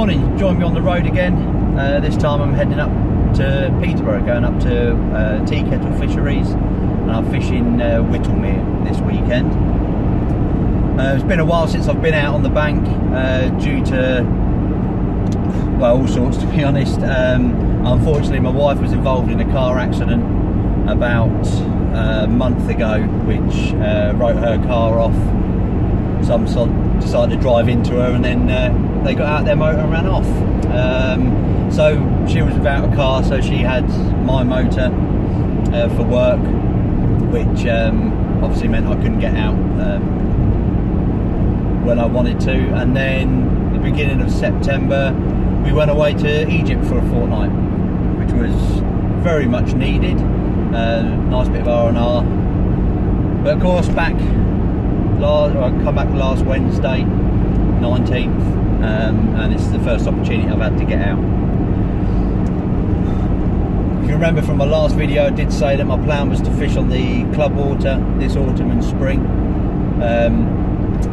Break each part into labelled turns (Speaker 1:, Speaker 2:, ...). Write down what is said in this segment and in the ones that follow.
Speaker 1: morning, join me on the road again. This time I'm heading up to Peterborough, going up to Teakettle Fisheries, and I'm fishing Whittlemere this weekend. It's been a while since I've been out on the bank due to, well, all sorts, to be honest. Unfortunately, my wife was involved in a car accident about a month ago, which wrote her car off. Some decided to drive into her, and then they got out their motor and ran off. So she was without a car, so she had my motor for work, which obviously meant I couldn't get out when I wanted to. And then the beginning of September we went away to Egypt for a fortnight, which was very much needed. Nice bit of R&R. But of course I come back last Wednesday, 19th, and it's the first opportunity I've had to get out. If you remember from my last video, I did say that my plan was to fish on the club water this autumn and spring.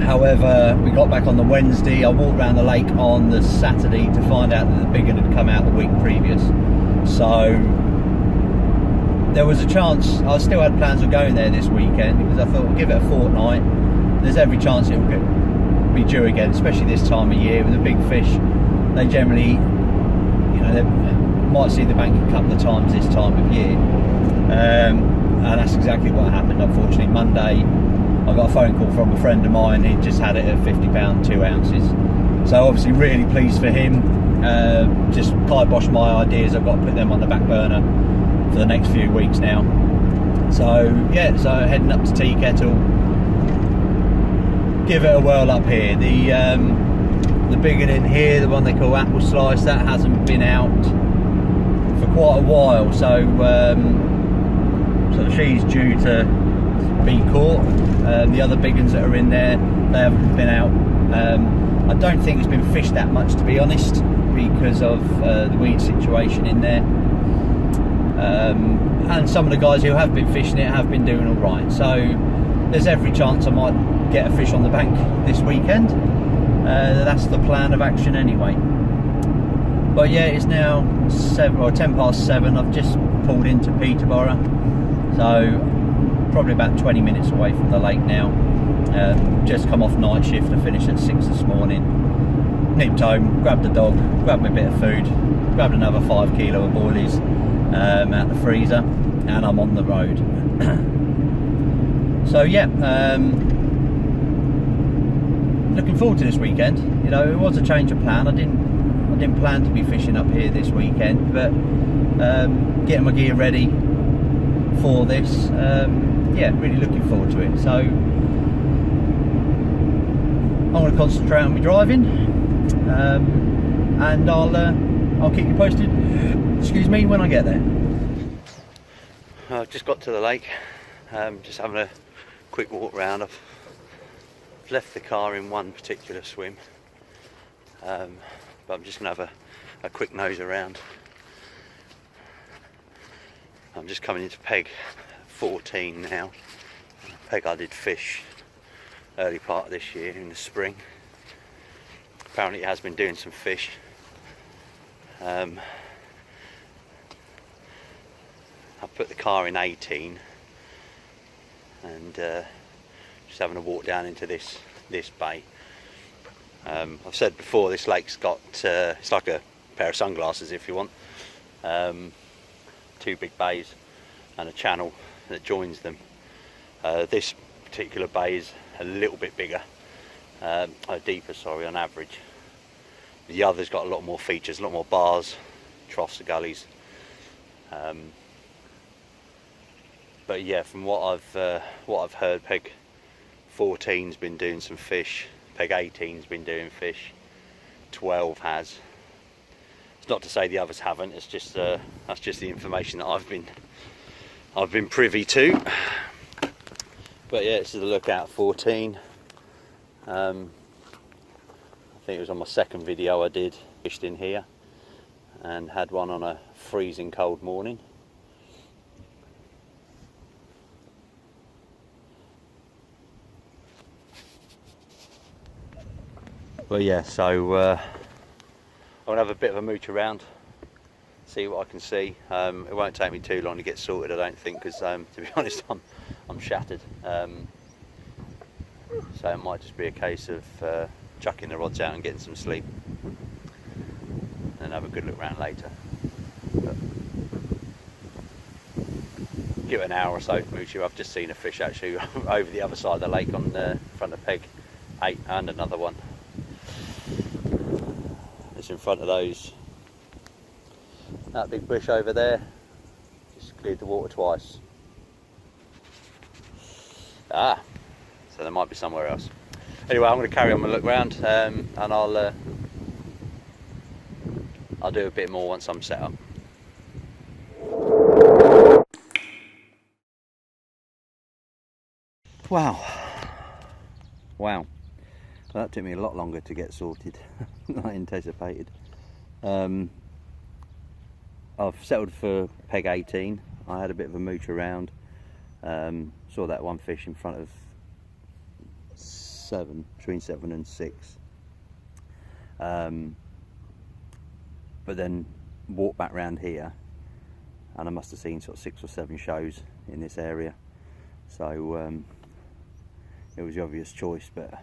Speaker 1: However, we got back on the Wednesday. I walked around the lake on the Saturday to find out that the big one had come out the week previous. So there was a chance. I still had plans of going there this weekend, because I thought, we'll give it a fortnight. There's every chance it will be due again, especially this time of year with the big fish. They generally, they might see the bank a couple of times this time of year, and that's exactly what happened. Unfortunately, Monday I got a phone call from a friend of mine. He just had it at £50, 2 ounces. So obviously really pleased for him. Just kiboshed my ideas. I've got to put them on the back burner for the next few weeks now. So yeah, so heading up to Teakettle, give it a whirl up here. The big one in here, the one they call apple slice, that hasn't been out for quite a while, so she's due to be caught. The other big ones that are in there, they haven't been out. I don't think it's been fished that much, to be honest, because of the weed situation in there. And some of the guys who have been fishing it have been doing all right, so there's every chance I might get a fish on the bank this weekend. That's the plan of action anyway. But yeah, it's now 10 past 7. I've just pulled into Peterborough, so probably about 20 minutes away from the lake now. Just come off night shift. I finished at 6 this morning. Nipped home, grabbed the dog, grabbed me a bit of food, grabbed another 5 kilo of boilies out the freezer, and I'm on the road. So yeah, looking forward to this weekend. It was a change of plan. I didn't plan to be fishing up here this weekend, but getting my gear ready for this, yeah, really looking forward to it. So I'm going to concentrate on my driving, and I'll keep you posted, excuse me, when I get there. I've just got to the lake, just having a quick walk round. I've left the car in one particular swim, but I'm just going to have a quick nose around. I'm just coming into peg 14 now. Peg I did fish early part of this year in the spring. Apparently it has been doing some fish. I put the car in 18 and just having a walk down into this bay. I've said before, this lake's got it's like a pair of sunglasses if you want. 2 big bays and a channel that joins them. This particular bay is a little bit bigger, deeper, sorry, on average. The other's got a lot more features, a lot more bars, troughs, gullies. But yeah, from what I've heard, peg 14's been doing some fish, peg 18's been doing fish, 12 has. It's not to say the others haven't. It's just that's just the information that I've been privy to. But yeah, this is the lookout 14. I think it was on my second video I did, fished in here and had one on a freezing cold morning. But yeah, so I'll have a bit of a mooch around, see what I can see. It won't take me too long to get sorted, I don't think, because to be honest, I'm shattered. So it might just be a case of chucking the rods out and getting some sleep, and have a good look around later. But give it an hour or so to mooch. I've just seen a fish actually over the other side of the lake on the front of Peg 8, and another one. It's in front of those. That big bush over there just cleared the water twice. So there might be somewhere else. Anyway, I'm going to carry on my look round, and I'll do a bit more once I'm set up. Wow. Well, that took me a lot longer to get sorted than I anticipated. I've settled for Peg 18. I had a bit of a mooch around. Saw that one fish in front of 7, between 7 and 6. But then walked back round here, and I must have seen sort of 6 or 7 shows in this area. So it was the obvious choice, but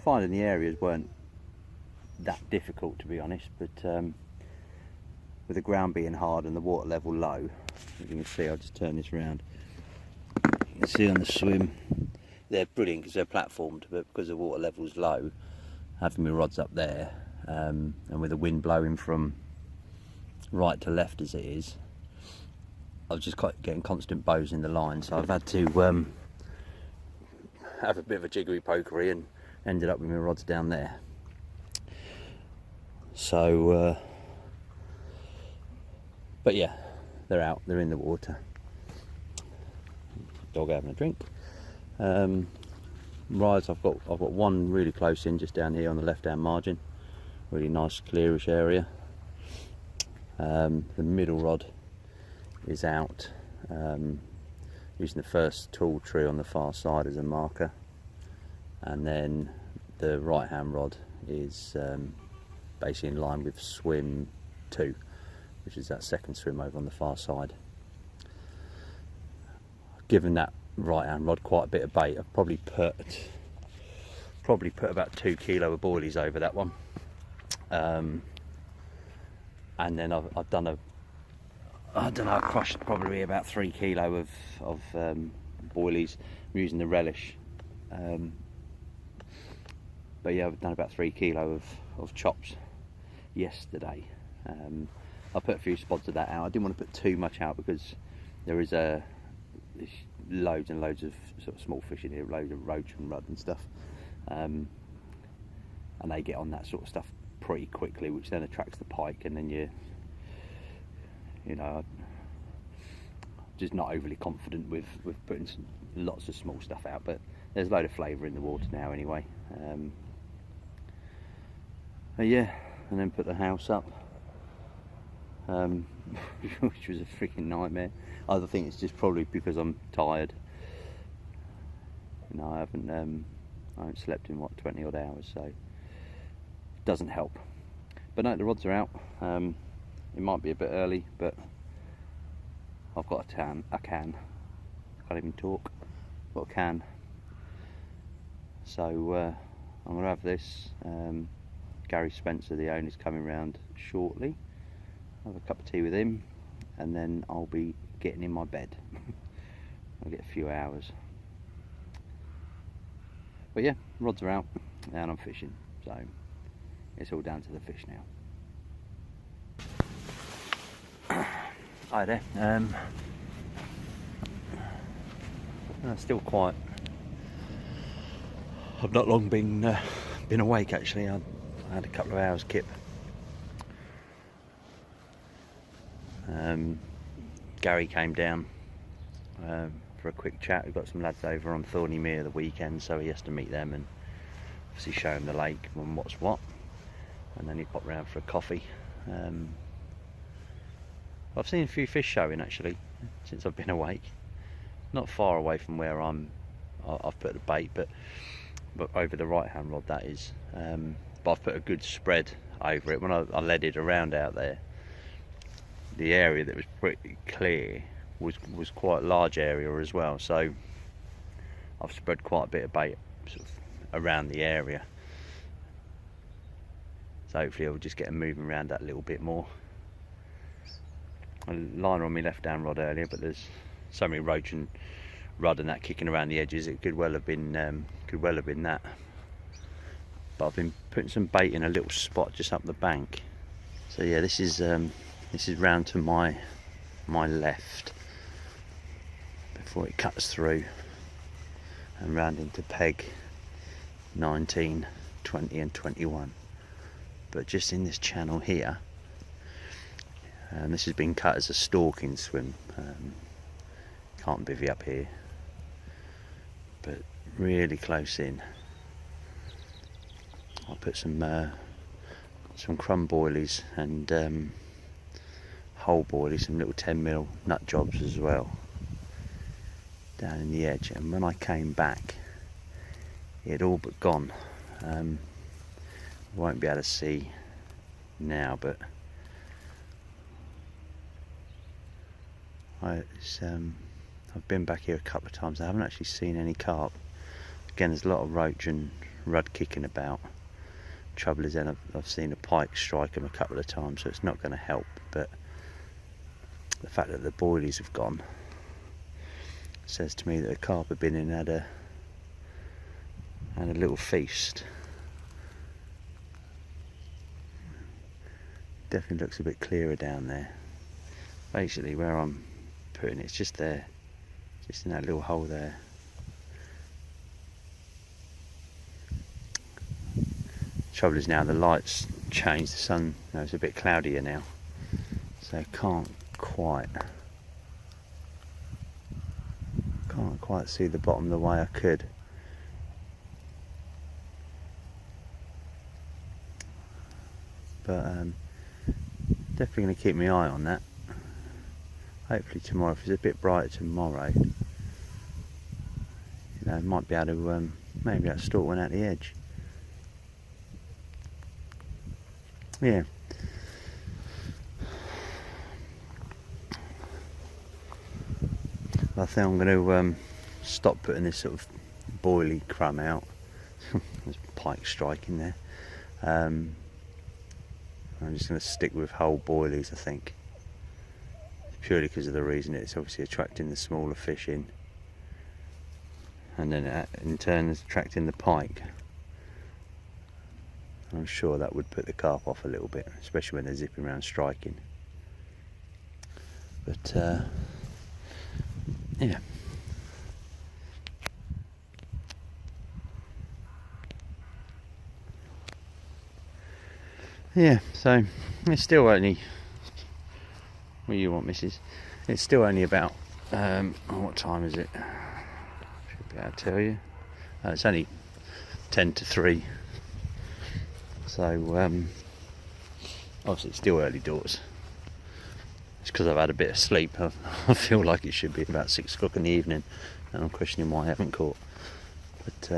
Speaker 1: finding the areas weren't that difficult, to be honest. But with the ground being hard and the water level low, as you can see, I'll just turn this round. You can see on the swim, they're brilliant because they're platformed, but because the water level's low, having my rods up there, and with the wind blowing from right to left as it is, I was just getting constant bows in the line, so I've had to have a bit of a jiggery pokery and ended up with my rods down there. So but yeah, they're out, they're in the water. Dog having a drink. Rides, I've got one really close in just down here on the left hand margin, really nice clearish area. The middle rod is out, using the first tall tree on the far side as a marker, and then the right hand rod is basically in line with swim 2, which is that second swim over on the far side. Given that right hand rod quite a bit of bait, I've probably put about 2 kilo of boilies over that one, and then I've done I crushed probably about 3 kilo of boilies. I'm using the relish, but yeah, I've done about 3 kilo of chops yesterday. I put a few spots of that out. I didn't want to put too much out because there is loads and loads of sort of small fish in here, loads of roach and rudd and stuff, and they get on that sort of stuff pretty quickly, which then attracts the pike, and then you know, just not overly confident with putting lots of small stuff out, but there's a load of flavour in the water now anyway. But yeah, and then put the house up, which was a freaking nightmare. I think it's just probably because I'm tired. You know, I haven't slept in 20 odd hours, so it doesn't help. But no, the rods are out. It might be a bit early, but I've got a can. I can't even talk. I've got a can. So I'm going to have this. Gary Spencer, the owner, is coming round shortly. I'll have a cup of tea with him, and then I'll be getting in my bed. I'll get a few hours. But yeah, rods are out, and I'm fishing. So it's all down to the fish now. Hi there. Still quiet. I've not long been awake actually. I had a couple of hours kip. Gary came down for a quick chat. We've got some lads over on Thorny Mere the weekend, so he has to meet them and obviously show them the lake and what's what. And then he popped round for a coffee. I've seen a few fish showing actually since I've been awake. Not far away from where I've put the bait, but over the right hand rod that is. but I've put a good spread over it. When I led it around out there, the area that was pretty clear was quite a large area as well, so I've spread quite a bit of bait sort of around the area, so hopefully I'll just get them moving around that a little bit more. A liner on my left hand rod earlier, but there's so many roach and rudd and that kicking around the edges, it could well have been that. But I've been putting some bait in a little spot just up the bank. So yeah, this is round to my left before it cuts through and round into peg 19, 20 and 21. But just in this channel here, and this has been cut as a stalking swim, can't bivvy up here, but really close in. I'll put some crumb boilies and whole boilies, some little 10mm nut jobs as well down in the edge. And when I came back, it had all but gone. Won't be able to see now, but I've been back here a couple of times. I haven't actually seen any carp. Again, there's a lot of roach and rudd kicking about. Trouble is, then I've seen a pike strike them a couple of times, so it's not going to help. But the fact that the boilies have gone says to me that the carp have been in and had a little feast. Definitely looks a bit clearer down there. Basically, where I'm putting it's just there, just in that little hole there. Trouble is now the lights changed, the sun, it's a bit cloudier now, so can't quite see the bottom the way I could. But definitely going to keep my eye on that. Hopefully tomorrow, if it's a bit brighter tomorrow, might be able to maybe I'll stalk one out the edge. Yeah. I think I'm going to stop putting this sort of boily crumb out. There's pike striking there. I'm just going to stick with whole boilies, I think. Purely because of the reason it's obviously attracting the smaller fish in. And then it, in turn, is attracting the pike. I'm sure that would put the carp off a little bit, especially when they're zipping around striking. But yeah. Yeah, so it's still only, what do you want, missus? It's still only about, what time is it? Should be able to tell you. It's only 10 to 3. So, obviously it's still early doors. It's because I've had a bit of sleep. I feel like it should be about 6 o'clock in the evening, and I'm questioning why I haven't caught. But,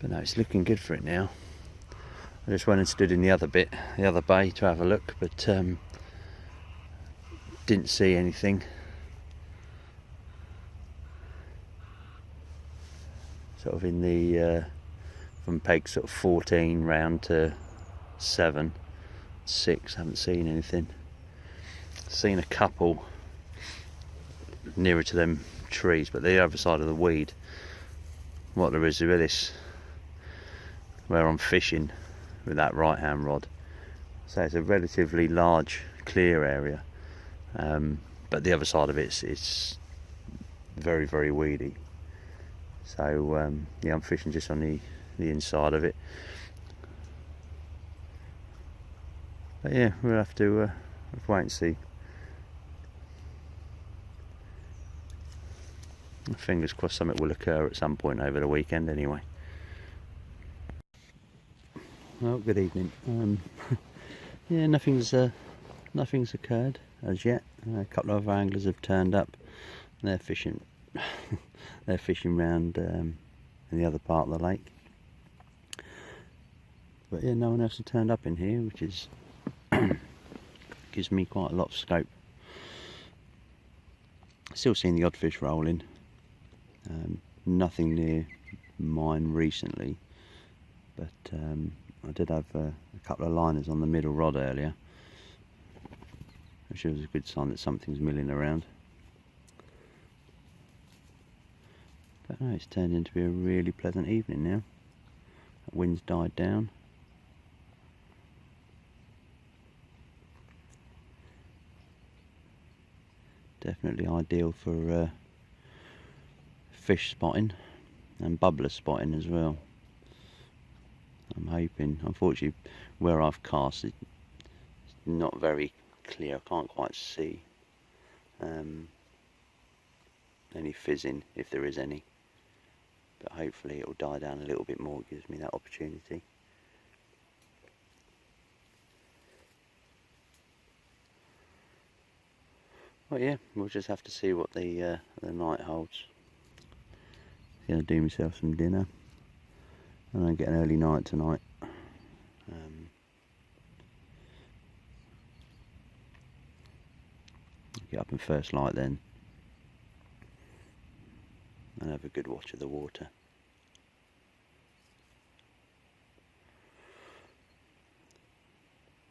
Speaker 1: no, it's looking good for it now. I just went and stood in the other bay to have a look, but didn't see anything. Sort of in the from peg sort of 14 round to 7, 6, haven't seen anything. Seen a couple nearer to them trees, but the other side of the weed. What there is with this, where I'm fishing with that right hand rod, so it's a relatively large clear area, but the other side of it's very, very weedy. So yeah, I'm fishing just on the inside of it. But yeah, we'll have to wait and see. Fingers crossed something will occur at some point over the weekend anyway. Well, good evening. Yeah, nothing's occurred as yet. A couple of anglers have turned up
Speaker 2: They're fishing. They're fishing round in the other part of the lake. But yeah, no one else has turned up in here, which is gives me quite a lot of scope. Still seeing the odd fish rolling. Nothing near mine recently, but I did have a couple of liners on the middle rod earlier, which was a good sign that something's milling around. But no, it's turned into be a really pleasant evening now. The wind's died down. Definitely ideal for fish spotting and bubbler spotting as well. I'm hoping, unfortunately where I've cast it's not very clear, I can't quite see any fizzing if there is any, but hopefully it will die down a little bit more. It gives me that opportunity. Well, yeah, we'll just have to see what the night holds. Gonna do myself some dinner and then get an early night tonight. Get up in first light then and have a good watch of the water.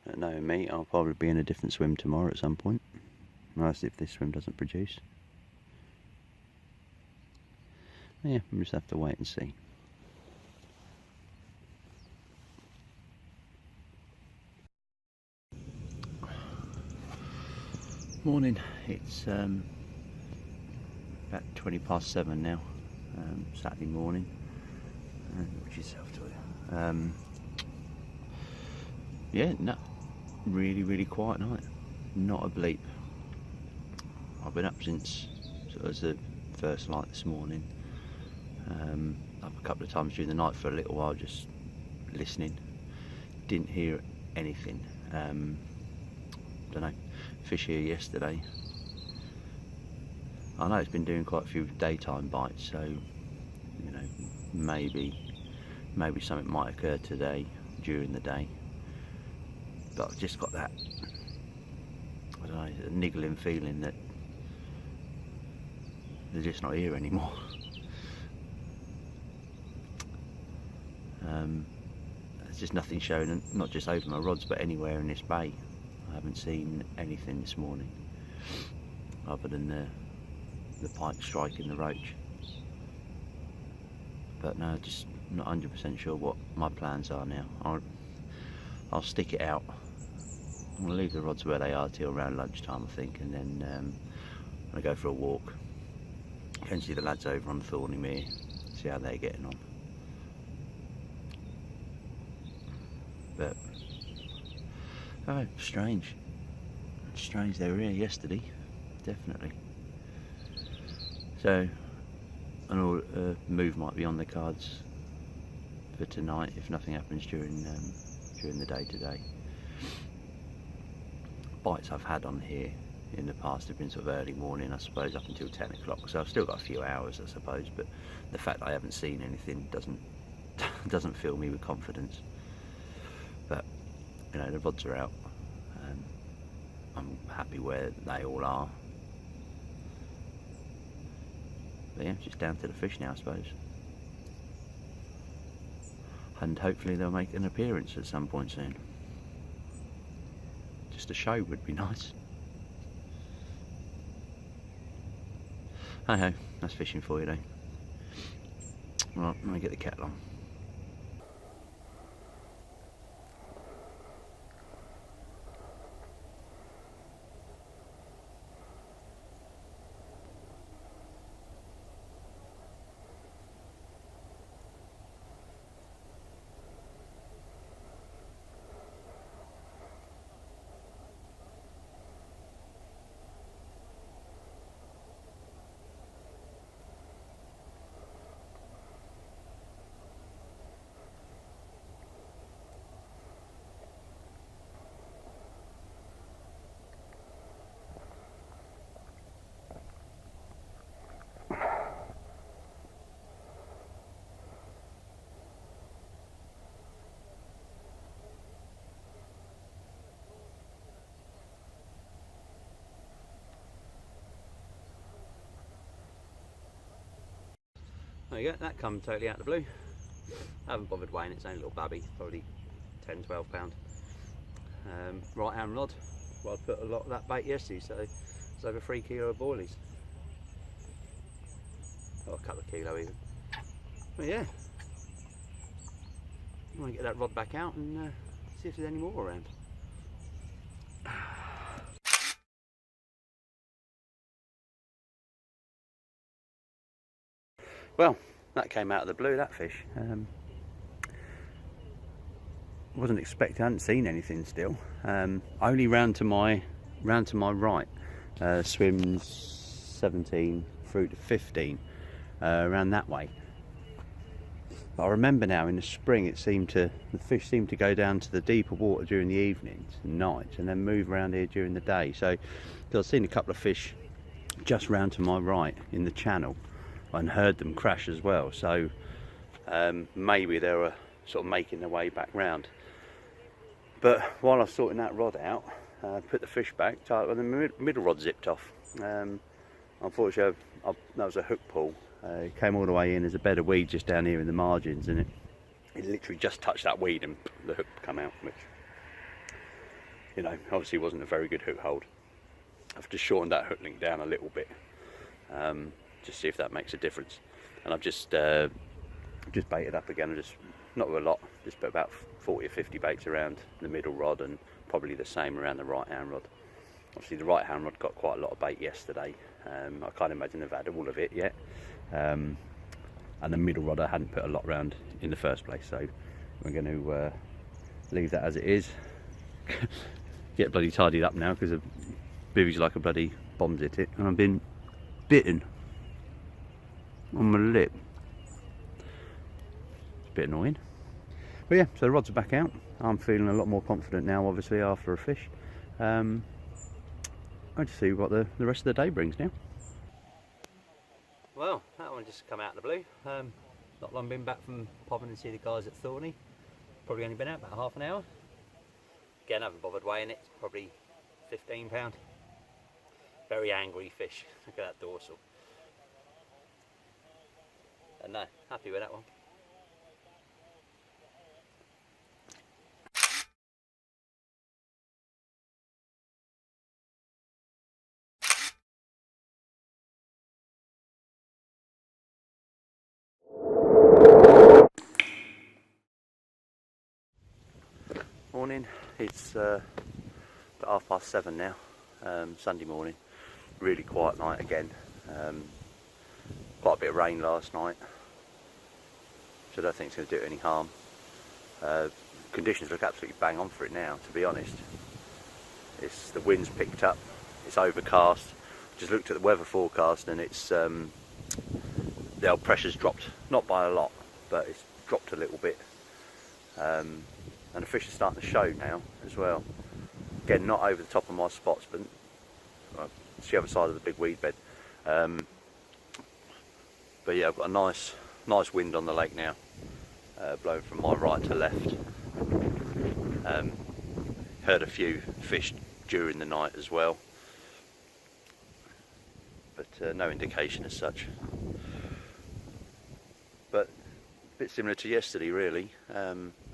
Speaker 2: But knowing me, I'll probably be in a different swim tomorrow at some point. Nice if this swim doesn't produce. Yeah, we'll just have to wait and see. Morning, it's about 7:20 now, Saturday morning. Watch yourself to it. Yeah, no, really quiet night. Not a bleep. I've been up since sort of the first light this morning. Up a couple of times during the night for a little while, just listening. Didn't hear anything. Don't know. Fish here yesterday. I know it's been doing quite a few daytime bites, so you know maybe something might occur today during the day. But I've just got that, I don't know, a niggling feeling that they're just not here anymore. There's just nothing showing, not just over my rods but anywhere in this bay. I haven't seen anything this morning other than the pike striking the roach. But no, just not 100% sure what my plans are now. I'll stick it out. I'm going to leave the rods where they are till around lunchtime, I think, and then I'm going to go for a walk. Go and see the lads over on Thorny Mere, see how they're getting on. But oh, strange they were here yesterday, definitely. So I know a move might be on the cards for tonight if nothing happens during the day today. Bites I've had on here in the past have been sort of early morning, I suppose, up until 10 o'clock, so I've still got a few hours, I suppose, but the fact that I haven't seen anything doesn't fill me with confidence. But you know, the rods are out. I'm happy where they all are. But yeah, just down to the fish now, I suppose. And hopefully they'll make an appearance at some point soon. Just a show would be nice. Hey ho, that's fishing for you though. Right, let me get the kettle on. there you go, that come totally out of the blue. I haven't bothered weighing it, it's only a little babby, probably 10-12 pound. Right hand rod, well, I put a lot of that bait yesterday, so it's over 3 kilo of boilies. Or a couple of kilo even. But yeah, I'm going to get that rod back out and see if there's any more around. Well, that came out of the blue, that fish. Wasn't expecting, I hadn't seen anything still. Only round to my right. Swims 17 through to 15, around that way. But I remember now in the spring the fish seemed to go down to the deeper water during the evenings and nights and then move around here during the day. So, because I've seen a couple of fish just round to my right in the channel and heard them crash as well, so maybe they were sort of making their way back round. But while I was sorting that rod out, I put the fish back, and the middle rod zipped off. Unfortunately, that was a hook pull. It came all the way in. There's a bed of weed just down here in the margins, and it literally just touched that weed and the hook come out, which, you know, obviously wasn't a very good hook hold. I've just shortened that hook link down a little bit. Just see if that makes a difference. And I've just baited up again, just not with a lot, just put about 40 or 50 baits around the middle rod and probably the same around the right hand rod. Obviously the right hand rod got quite a lot of bait yesterday. I can't imagine they've had all of it yet. And the middle rod I hadn't put a lot around in the first place, so we're going to leave that as it is. Get bloody tidied up now because Bivvy's like a bloody bomb's hit it, and I've been bitten on my lip. It's a bit annoying. But yeah, so the rods are back out. I'm feeling a lot more confident now, obviously, after a fish. I'll just see what the rest of the day brings now. Well, that one just come out of the blue. Not long been back from popping and see the guys at Thorney. Probably only been out about half an hour. Again, I haven't bothered weighing it. It's probably 15 pound. Very angry fish. Look at that dorsal. And no, happy with that one. Morning, it's about 7:30 now, Sunday morning. Really quiet night again. Quite a bit of rain last night, so I don't think it's going to do it any harm. Conditions look absolutely bang on for it now, to be honest. The wind's picked up, it's overcast. Just looked at the weather forecast and it's the old pressure's dropped, not by a lot, but it's dropped a little bit. And the fish are starting to show now as well. Again, not over the top of my spots, but it's the other side of the big weed bed. But yeah, I've got a nice wind on the lake now, blowing from my right to left. Heard a few fish during the night as well, but no indication as such. But a bit similar to yesterday, really.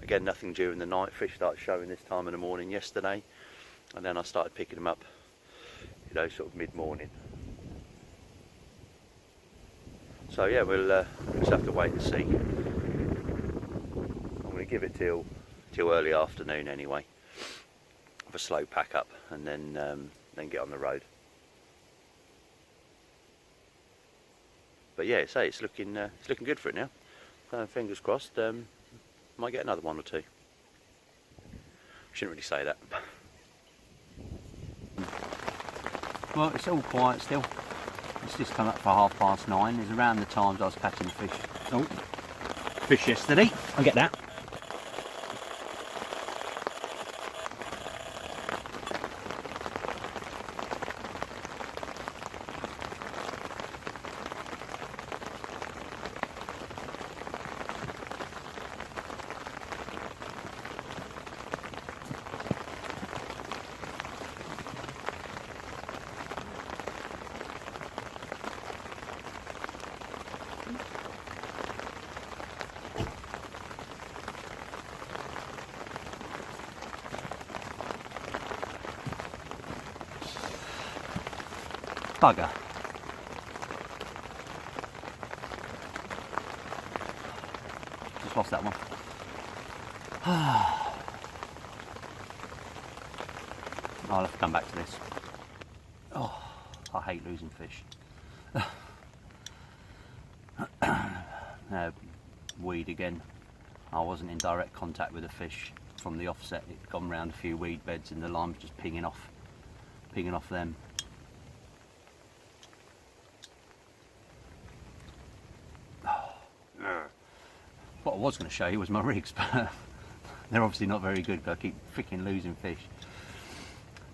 Speaker 2: Again, nothing during the night. Fish started showing this time in the morning yesterday, and then I started picking them up, you know, sort of mid-morning. So yeah, we'll just have to wait and see. I'm going to give it till early afternoon anyway, have a slow pack up, and then get on the road. But yeah, it's looking good for it now. Fingers crossed. Might get another one or two. Shouldn't really say that. Well, it's all quiet still. It's just come up for 9:30. It's around the times I was catching fish yesterday. I get that. Bugger. Just lost that one. I'll have to come back to this. Oh, I hate losing fish. Weed again. I wasn't in direct contact with the fish from the offset. It'd gone round a few weed beds and the line was just pinging off them. What I was going to show you was my rigs, but they're obviously not very good because I keep freaking losing fish.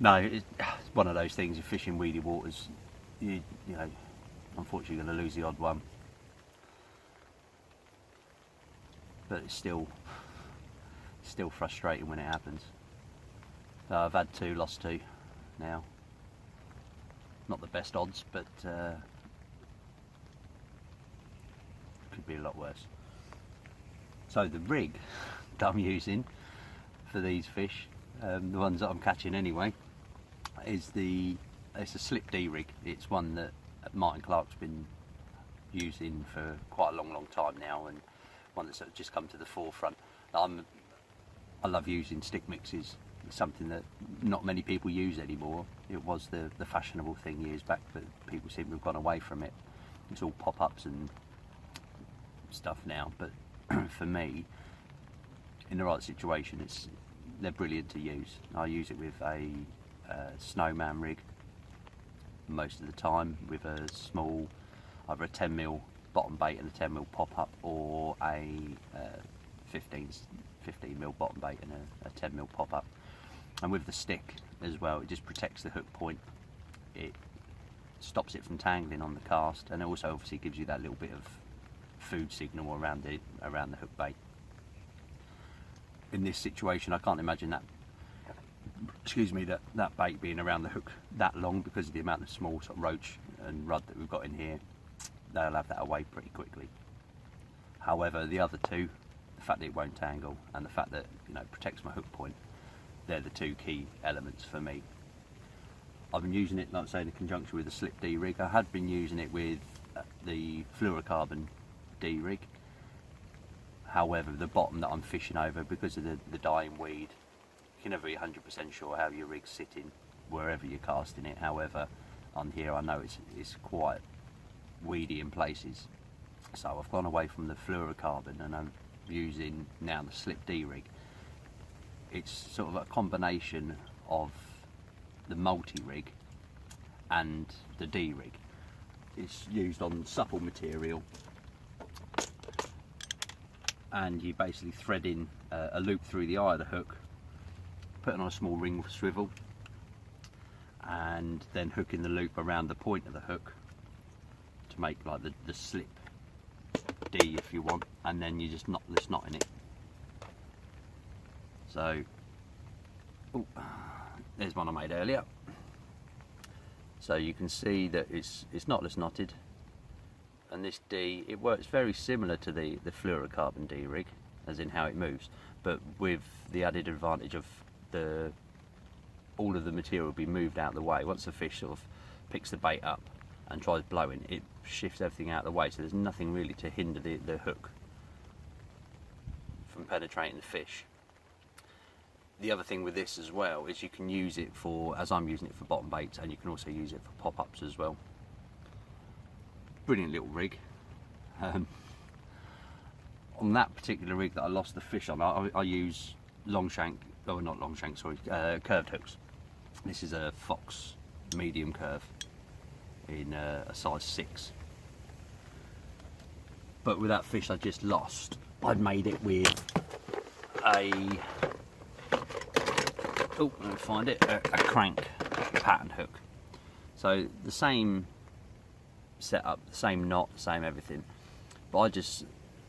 Speaker 2: No, it's one of those things. You're fishing weedy waters, you know, unfortunately you're going to lose the odd one. But it's still frustrating when it happens. I've had 2, lost 2 now. Not the best odds, but could be a lot worse. So the rig that I'm using for these fish, the ones that I'm catching anyway, it's a slip D rig. It's one that Martin Clark's been using for quite a long time now, and one that's sort of just come to the forefront. I love using stick mixes. It's something that not many people use anymore. It was the fashionable thing years back, but people seem to have gone away from it. It's all pop-ups and stuff now, but for me, in the right situation, they're brilliant to use. I use it with a snowman rig most of the time, with a small, either a 10mm bottom bait and a 10mm pop-up, or a 15mm bottom bait and a 10mm pop-up. And with the stick as well, it just protects the hook point. It stops it from tangling on the cast, and it also obviously gives you that little bit of food signal around the hook bait. In this situation, I can't imagine that bait being around the hook that long, because of the amount of small sort of roach and rudd that we've got in here. They'll have that away pretty quickly. However, the other two, the fact that it won't tangle and the fact that, you know, it protects my hook point, they're the 2 key elements for me. I've been using it, like I say, in conjunction with the slip D rig. I had been using it with the fluorocarbon D rig. However, the bottom that I'm fishing over, because of the dying weed, you can never be 100% sure how your rig's sitting wherever you're casting it. However, on here I know it's quite weedy in places, so I've gone away from the fluorocarbon and I'm using now the slip D rig. It's sort of a combination of the multi-rig and the D rig. It's used on supple material, and you basically thread in a loop through the eye of the hook, put it on a small ring swivel, and then hooking the loop around the point of the hook to make like the slip D, if you want, and then you just knot this knot in it. So, there's one I made earlier. So you can see that it's knotless knotted, and this D, it works very similar to the fluorocarbon D rig, as in how it moves, but with the added advantage of all of the material will be moved out of the way. Once the fish sort of picks the bait up and tries blowing, it shifts everything out of the way, so there's nothing really to hinder the hook from penetrating the fish. The other thing with this as well is you can use it for, as I'm using it, for bottom baits, and you can also use it for pop-ups as well. Brilliant little rig. On that particular rig that I lost the fish on, I use long shank, oh not long shank, sorry, curved hooks. This is a Fox medium curve in a size 6. But with that fish I just lost, I'd made it with a, oh, let me find it, a crank pattern hook. So the same setup, the same knot, same everything, but I just,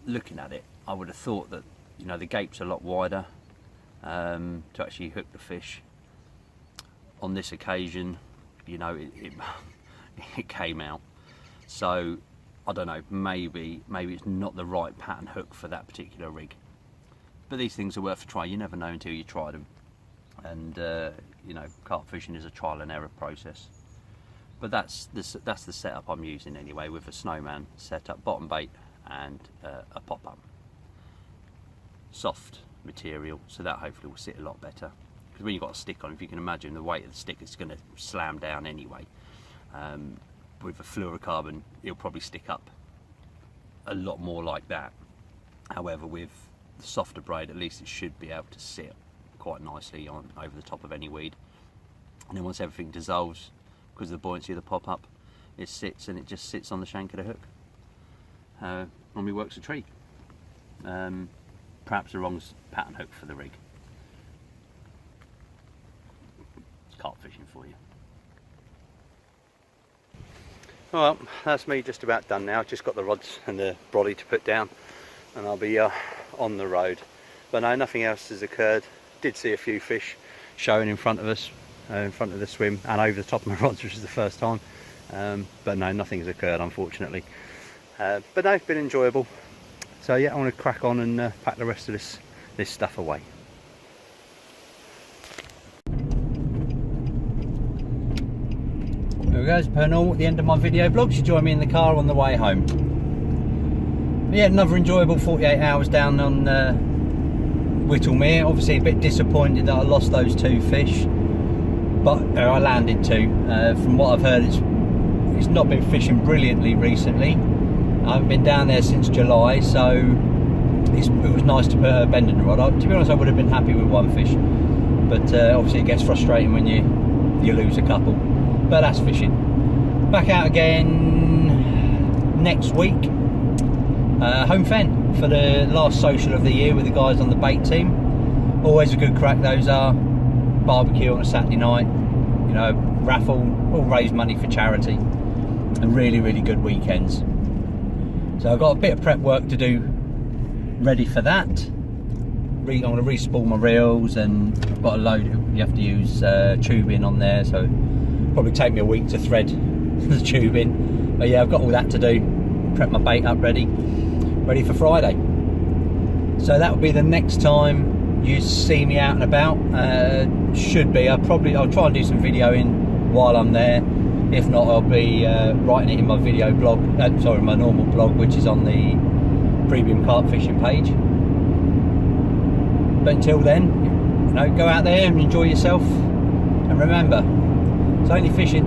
Speaker 2: looking at it, I would have thought that, you know, the gape's a lot wider to actually hook the fish. On this occasion, you know, it came out. So I don't know, maybe it's not the right pattern hook for that particular rig. But these things are worth a try. You never know until you try them. And you know, carp fishing is a trial and error process. But that's the setup I'm using anyway, with a snowman setup, bottom bait and a pop-up. Soft material, so that hopefully will sit a lot better. Because when you've got a stick on, if you can imagine, the weight of the stick is going to slam down anyway. With a fluorocarbon, it'll probably stick up a lot more like that. However, with the softer braid, at least it should be able to sit quite nicely on over the top of any weed. And then once everything dissolves, because of the buoyancy of the pop-up, it sits, and it just sits on the shank of the hook. Normally works a treat. Perhaps the wrong pattern hook for the rig. It's carp fishing for you. Well, that's me just about done now. Just got the rods and the brolly to put down, and I'll be on the road. But no, nothing else has occurred. Did see a few fish showing in front of us, in front of the swim, and over the top of my rods, which is the first time. But no, nothing has occurred, unfortunately. But no, it's been enjoyable. So yeah, I want to crack on and pack the rest of this stuff away. There we go, as per normal, at the end of my video blog. You join me in the car on the way home. But yeah, another enjoyable 48 hours down on Whittlemere. Obviously a bit disappointed that I lost those 2 fish, but I landed 2. From what I've heard, it's not been fishing brilliantly recently. I haven't been down there since July, so it was nice to put a bend in the rod. To be honest, I would have been happy with 1 fish, but obviously it gets frustrating when you lose a couple. But that's fishing. Back out again next week. Home Fen for the last social of the year with the guys on the bait team. Always a good crack, those are. Barbecue on a Saturday night, you know, raffle, all raise money for charity, and really, really good weekends. So I've got a bit of prep work to do ready for that. I'm going to re-spool my reels, and I've got a load, you have to use tubing on there, so it'll probably take me a week to thread the tubing. But yeah, I've got all that to do. Prep my bait up ready for Friday. So that will be the next time you see me out and about. Should be. I'll try and do some videoing while I'm there. If not, I'll be writing it in my video blog. Sorry, my normal blog, which is on the premium carp fishing page. But until then, you know, go out there and enjoy yourself. And remember, it's only fishing.